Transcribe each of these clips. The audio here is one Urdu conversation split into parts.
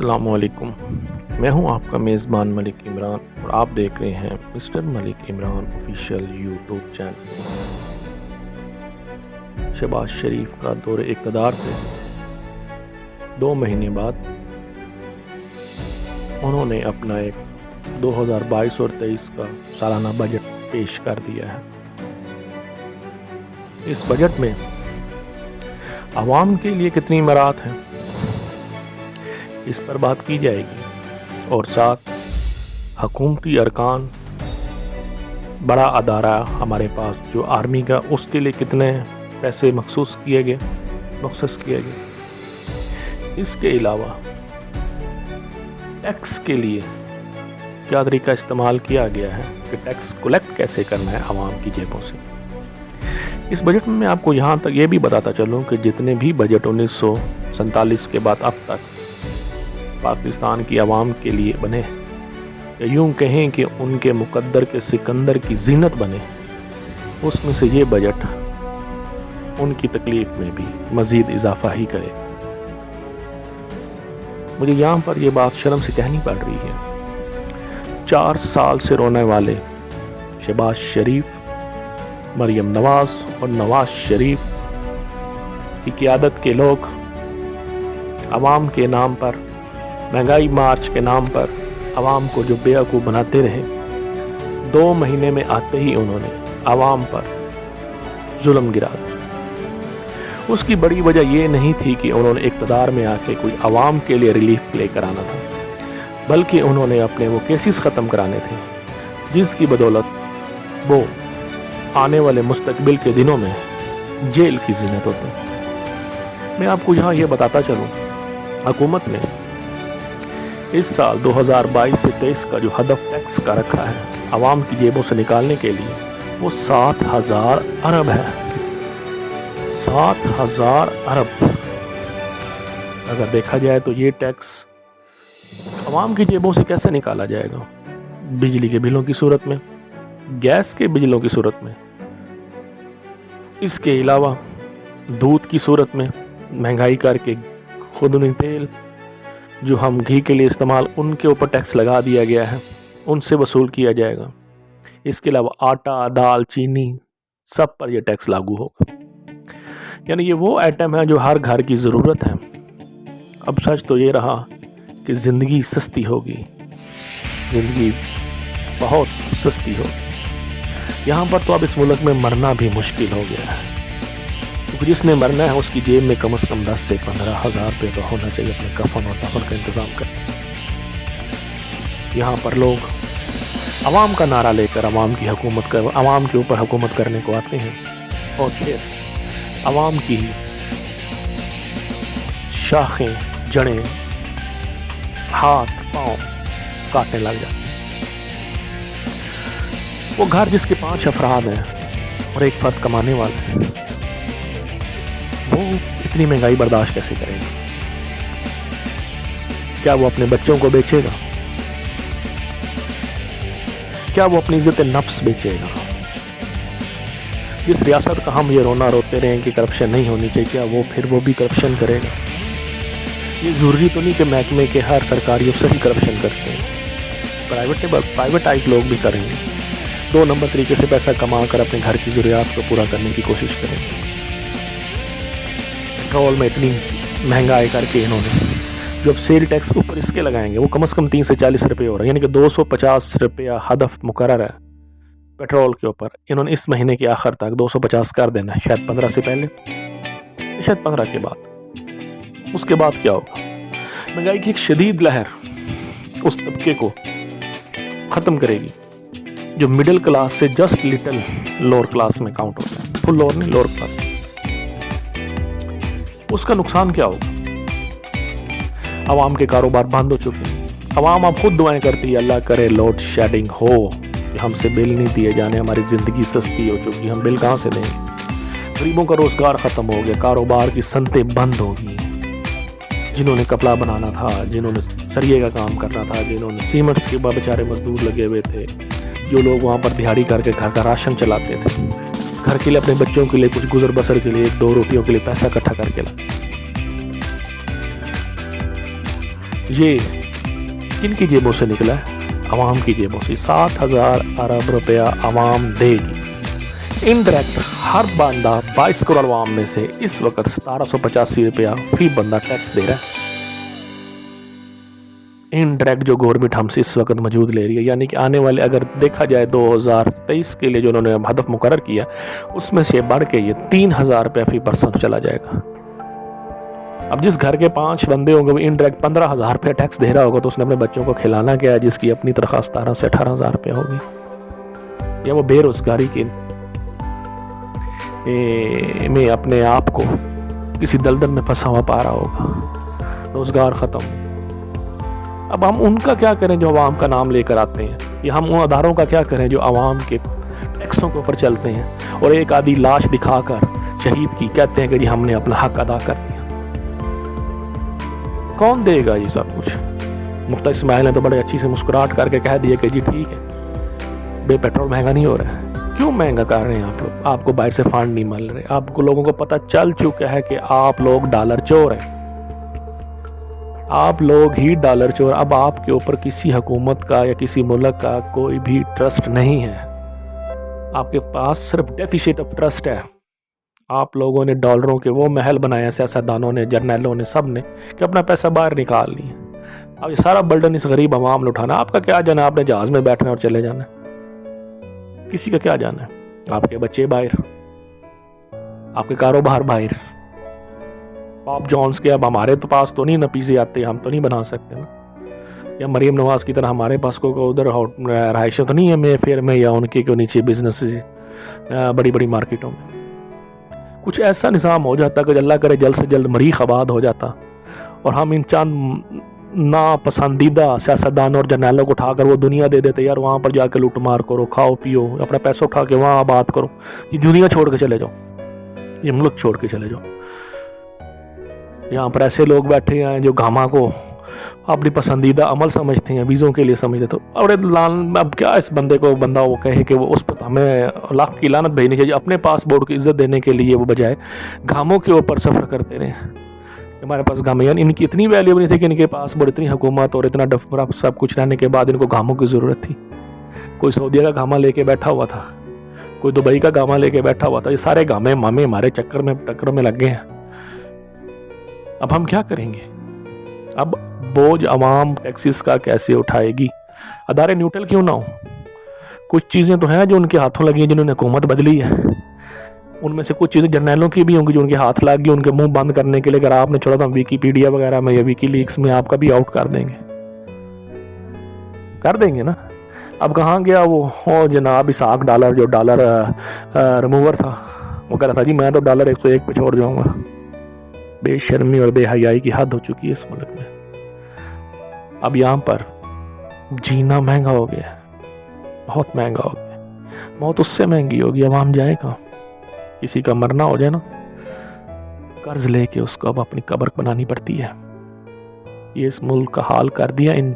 السلام علیکم، میں ہوں آپ کا میزبان ملک عمران اور آپ دیکھ رہے ہیں mister Malik Imran official YouTube channel. Shahbaz Sharif کا دور اقتدار پہ 2 مہینے بعد انہوں نے اپنا ایک 2022 اور 23 کا سالانہ بجٹ پیش کر دیا ہے۔ اس بجٹ میں عوام کے لیے کتنی مراعات ہیں اس پر بات کی جائے گی، اور ساتھ حکومتی ارکان، بڑا ادارہ ہمارے پاس جو آرمی کا، اس کے لیے کتنے پیسے مخصوص کیے گئے۔ اس کے علاوہ ٹیکس کے لیے کیا طریقہ استعمال کیا گیا ہے کہ ٹیکس کلیکٹ کیسے کرنا ہے عوام کی جیبوں سے۔ اس بجٹ میں آپ کو یہاں تک یہ بھی بتاتا چلوں کہ جتنے بھی بجٹ 1947 کے بعد اب تک پاکستان کی عوام کے لیے بنے، یا یوں کہیں کہ ان کے مقدر کے سکندر کی زینت بنے، اس میں سے یہ بجٹ ان کی تکلیف میں بھی مزید اضافہ ہی کرے۔ مجھے یہاں پر یہ بات شرم سے کہنی پڑ رہی ہے، 4 سال سے رونے والے شہباز شریف، مریم نواز اور نواز شریف کی قیادت کے لوگ عوام کے نام پر، مہنگائی مارچ کے نام پر عوام کو جو بے وقوف بناتے رہے، 2 مہینے میں آتے ہی انہوں نے عوام پر ظلم گرا دیا۔ اس کی بڑی وجہ یہ نہیں تھی کہ انہوں نے اقتدار میں آ کے کوئی عوام کے لیے ریلیف لے کر آنا تھا، بلکہ انہوں نے اپنے وہ کیسز ختم کرانے تھے جس کی بدولت وہ آنے والے مستقبل کے دنوں میں جیل کی زینت ہوتے ہیں۔ میں آپ کو یہاں یہ بتاتا چلوں، حکومت نے اس سال 2022 سے 23 کا جو ہدف ٹیکس کا رکھا ہے عوام کی جیبوں سے نکالنے کے لیے، وہ 7,000 ارب ہے۔ 7,000 ارب اگر دیکھا جائے تو یہ ٹیکس عوام کی جیبوں سے کیسے نکالا جائے گا؟ بجلی کے بلوں کی صورت میں، گیس کے بجلوں کی صورت میں، اس کے علاوہ دودھ کی صورت میں مہنگائی کر کے خوردنی تیل جو ہم گھی کے لیے استعمال، ان کے اوپر ٹیکس لگا دیا گیا ہے، ان سے وصول کیا جائے گا۔ اس کے علاوہ آٹا، دال، چینی، سب پر یہ ٹیکس لاگو ہوگا۔ یعنی یہ وہ آئٹم ہے جو ہر گھر کی ضرورت ہے۔ اب سچ تو یہ رہا کہ زندگی سستی ہوگی، زندگی بہت سستی ہوگی۔ یہاں پر تو اب اس ملک میں مرنا بھی مشکل ہو گیا ہے، کیونکہ جس نے مرنا ہے اس کی جیب میں کم از کم 10 سے 15,000 روپے تو ہونا چاہیے اپنے کفن اور دفن کا انتظام کرنے۔ یہاں پر لوگ عوام کا نعرہ لے کر عوام کے اوپر حکومت کرنے کو آتے ہیں، اور پھر عوام کی شاخیں، جڑیں، ہاتھ پاؤں کاٹنے لگ جاتے ہیں۔ وہ گھر جس کے 5 افراد ہیں اور 1 فرد کمانے والا ہے، وہ اتنی مہنگائی برداشت کیسے کرے گا؟ کیا وہ اپنے بچوں کو بیچے گا؟ کیا وہ اپنی عزت نفس بیچے گا؟ جس ریاست کا ہم یہ رونا روتے رہے کہ کرپشن نہیں ہونی چاہیے، کیا وہ پھر وہ بھی کرپشن کرے گا؟ یہ ضروری تو نہیں کہ محکمے کے ہر سرکاری افسر ہی کرپشن کرتے ہیں، پرائیویٹائز لوگ بھی کریں گے، 2 نمبر طریقے سے پیسہ کما کر اپنے گھر کی ضروریات کو پورا کرنے کی کوشش کریں گے۔ پیٹرول میں اتنی مہنگائی کر کے انہوں نے جو اب سیل ٹیکس اوپر اس کے لگائیں گے، وہ کم از کم 30 سے 40 روپے ہو رہا ہے، یعنی کہ 250 روپیہ ہدف مقرر ہے پیٹرول کے اوپر۔ انہوں نے اس مہینے کے آخر تک 250 کر دینا ہے، شاید 15 سے پہلے، شاید 15 کے بعد۔ اس کے بعد کیا ہوگا؟ مہنگائی کی ایک شدید لہر اس طبقے کو ختم کرے گی جو مڈل کلاس سے جسٹ لٹل لوور کلاس میں کاؤنٹ ہوتا ہے، فل لوور نہیں، لوور کلاس۔ اس کا نقصان کیا ہوگا؟ عوام کے کاروبار بند ہو چکے ہیں، عوام اب خود دعائیں کرتی ہے اللہ کرے لوڈ شیڈنگ ہو کہ ہم سے بل نہیں دیے جانے، ہماری زندگی سستی ہو چکی، ہم بل کہاں سے دیں گے؟ غریبوں کا روزگار ختم ہو گیا، کاروبار کی صنعتیں بند ہو گئی، جنہوں نے کپڑا بنانا تھا، جنہوں نے سریے کا کام کرنا تھا، جنہوں نے سیمنٹس کے بیچارے مزدور لگے ہوئے تھے، جو لوگ وہاں پر دہاڑی کر کے گھر کا راشن چلاتے تھے، گھر کے لیے اپنے بچوں کے لیے کچھ گزر بسر کے لیے 2 روٹیوں کے لیے پیسہ اکٹھا کر کے لاتے، یہ کن کی جیبوں سے نکلا ہے؟ عوام کی جیبوں سے 7,000 ارب روپیہ عوام دے گی انڈائریکٹ. ہر بندہ 22 کروڑ عوام میں سے اس وقت 1785 روپیہ فی بندہ ٹیکس دے رہا ہے. انڈائریکٹ جو گورنمنٹ ہم سے اس وقت موجود لے رہی ہے، یعنی کہ آنے والے اگر دیکھا جائے 2023 کے لیے جو انہوں نے ہدف مقرر کیا اس میں سے بڑھ کے یہ 3,000 روپیہ فی پرسن چلا جائے گا. اب جس گھر کے 5 بندے ہوں گے وہ انڈائریکٹ 15,000 روپیہ ٹیکس دے رہا ہوگا، تو اس نے اپنے بچوں کو کھلانا کیا ہے جس کی اپنی تنخواہ 17 سے 18,000 روپیہ ہوگی. یا وہ بے روزگاری کے میں اپنے آپ کو کسی دلدل میں پھنسا ہوا پا رہا ہوگا، روزگار ختم. اب ہم ان کا کیا کریں جو عوام کا نام لے کر آتے ہیں، یا ہم ان اداروں کا کیا کریں جو عوام کے ٹیکسوں کے اوپر چلتے ہیں اور ایک آدھی لاش دکھا کر شہید کی کہتے ہیں کہ جی ہم نے اپنا حق ادا کر دیا. کون دے گا یہ سب کچھ؟ مفتی اسماعیل نے تو بڑے اچھی سے مسکراہٹ کر کے کہہ دیا کہ جی ٹھیک ہے، بے پیٹرول مہنگا نہیں ہو رہا ہے. کیوں مہنگا کر رہے ہیں آپ لوگ؟ آپ کو باہر سے فنڈ نہیں مل رہے، آپ کو لوگوں کو پتہ چل چکا ہے کہ آپ لوگ ڈالر چور ہیں، آپ لوگ ہی ڈالر چور. اب آپ کے اوپر کسی حکومت کا یا کسی ملک کا کوئی بھی ٹرسٹ نہیں ہے، آپ کے پاس صرف ڈیفیسٹ آف ٹرسٹ ہے. آپ لوگوں نے ڈالروں کے وہ محل بنایا، سیاستدانوں نے، جرنیلوں نے، سب نے، کہ اپنا پیسہ باہر نکال لیا. اب یہ سارا برڈن اس غریب عوام نے اٹھانا. آپ کا کیا جانا؟ آپ نے جہاز میں بیٹھنا اور چلے جانا، کسی کا کیا جانا ہے؟ آپ کے بچے باہر، آپ کے کاروبار باہر. پاپ جونز کے اب ہمارے تو پاس تو نہیں نا پیزے آتے، ہم تو نہیں بنا سکتے نا. یا مریم نواز کی طرح ہمارے پاس کو ادھر رہائشیں تو نہیں ہے میں فیر میں یا ان کے نیچے بزنس بڑی بڑی مارکیٹوں میں. کچھ ایسا نظام ہو جاتا کہ اللہ کرے جلد سے جلد مریخ آباد ہو جاتا اور ہم ان چند ناپسندیدہ سیاستدانوں اور جرنیلوں کو اٹھا کر وہ دنیا دے دیتے، یار وہاں پر جا کے لوٹ مار کرو، کھاؤ پیو، اپنا پیسہ اٹھا کے وہاں آباد کرو، یہ دنیا چھوڑ کے چلے جاؤ، یہ ملک چھوڑ کے چلے جاؤ. یہاں پر ایسے لوگ بیٹھے ہیں جو گاما کو اپنی پسندیدہ عمل سمجھتے ہیں، ویزوں کے لیے سمجھتے. تو اور اب کیا اس بندے کو بندہ وہ کہے کہ وہ اس پر ہمیں لاکھ کی لعنت بھیجنی چاہیے، اپنے پاسپورٹ کی عزت دینے کے لیے وہ بجائے گاموں کے اوپر سفر کرتے رہے. ہمارے پاس گامے، یعنی ان کی اتنی ویلیو نہیں تھی کہ ان کے پاسپورٹ، اتنی حکومت اور اتنا ڈفرا سب کچھ رہنے کے بعد ان کو گاموں کی ضرورت تھی. کوئی سعودیہ کا گاما لے کے بیٹھا ہوا تھا، کوئی دبئی کا گاما لے کے بیٹھا ہوا تھا. یہ سارے گامے مامے ہمارے ٹکر میں لگ گئے ہیں. اب ہم کیا کریں گے؟ اب بوجھ عوام ٹیکسز کا کیسے اٹھائے گی؟ ادارے نیوٹرل کیوں نہ ہو؟ کچھ چیزیں تو ہیں جو ان کے ہاتھوں لگی ہیں، جنہوں نے حکومت بدلی ہے. ان میں سے کچھ چیزیں جرنیلوں کی بھی ہوں گی جو ان کے ہاتھ لگ گئی، ان کے منہ بند کرنے کے لیے. اگر آپ نے چھوڑا تو ہم ویکیپیڈیا وغیرہ میں یا ویکی لیکس میں آپ کا بھی آؤٹ کر دیں گے نا. اب کہاں گیا وہ جناب اسحاق ڈالر، جو ڈالر ریموور تھا؟ وہ کہہ رہا تھا جی میں تو ڈالر 101 پہ چھوڑ جاؤں گا. بے شرمی اور بے حیائی کی حد ہو چکی ہے اس ملک میں. اب یہاں پر جینا مہنگا ہو گیا، بہت مہنگا ہو گیا. موت اس سے مہنگی ہوگی، عوام جائے گا. کسی کا مرنا ہو جائے نا، قرض لے کے اس کو اب اپنی قبر بنانی پڑتی ہے. یہ اس ملک کا حال کر دیا ان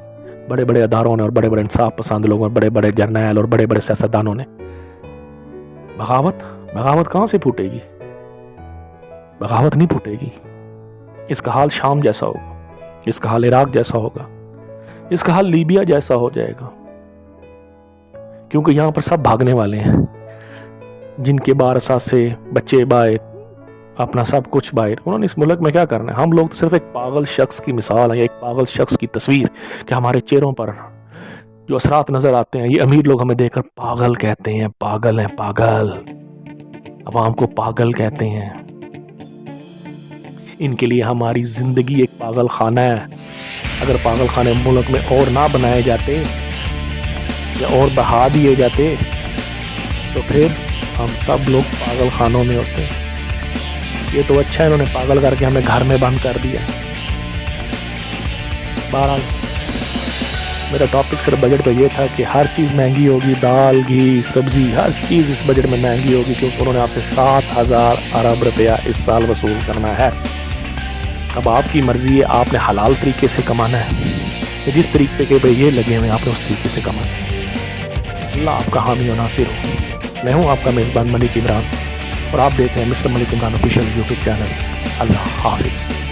بڑے بڑے اداروں نے اور بڑے بڑے انصاف پسند لوگوں اور بڑے بڑے جرنیل اور بڑے بڑے سیاستدانوں نے. بغاوت کہاں سے پھوٹے گی؟ بغاوت نہیں پھوٹے گی. اس کا حال شام جیسا ہوگا، اس کا حال عراق جیسا ہوگا، اس کا حال لیبیا جیسا ہو جائے گا. کیونکہ یہاں پر سب بھاگنے والے ہیں، جن کے بارسات سے بچے باہر، اپنا سب کچھ باہر. انہوں نے اس ملک میں کیا کرنا ہے؟ ہم لوگ تو صرف ایک پاگل شخص کی مثال ہیں، ایک پاگل شخص کی تصویر کہ ہمارے چہروں پر جو اثرات نظر آتے ہیں. یہ امیر لوگ ہمیں دیکھ کر پاگل کہتے ہیں، پاگل ہیں، پاگل. عوام کو پاگل کہتے ہیں. ان کے لیے ہماری زندگی ایک پاگل خانہ ہے. اگر پاگل خانے ملک میں اور نہ بنائے جاتے یا اور بہا دیے جاتے تو پھر ہم سب لوگ پاگل خانوں میں ہوتے. یہ تو اچھا ہے انہوں نے پاگل کر کے ہمیں گھر میں بند کر دیا. بہرحال میرا ٹاپک صرف بجٹ پہ یہ تھا کہ ہر چیز مہنگی ہوگی، دال، گھی، سبزی، ہر چیز اس بجٹ میں مہنگی ہوگی، کیونکہ انہوں نے آپ سے 7,000 ارب روپیہ اس سال وصول کرنا ہے. اب آپ کی مرضی ہے، آپ نے حلال طریقے سے کمانا ہے کہ جس طریقے کے پہ یہ لگے ہوئے آپ نے اس طریقے سے کمانا ہے. اللہ آپ کا حامی و ناصر ہو. میں ہوں آپ کا میزبان ملک عمران اور آپ دیکھ رہے ہیں mister Malik Imran official YouTube channel. اللہ حافظ.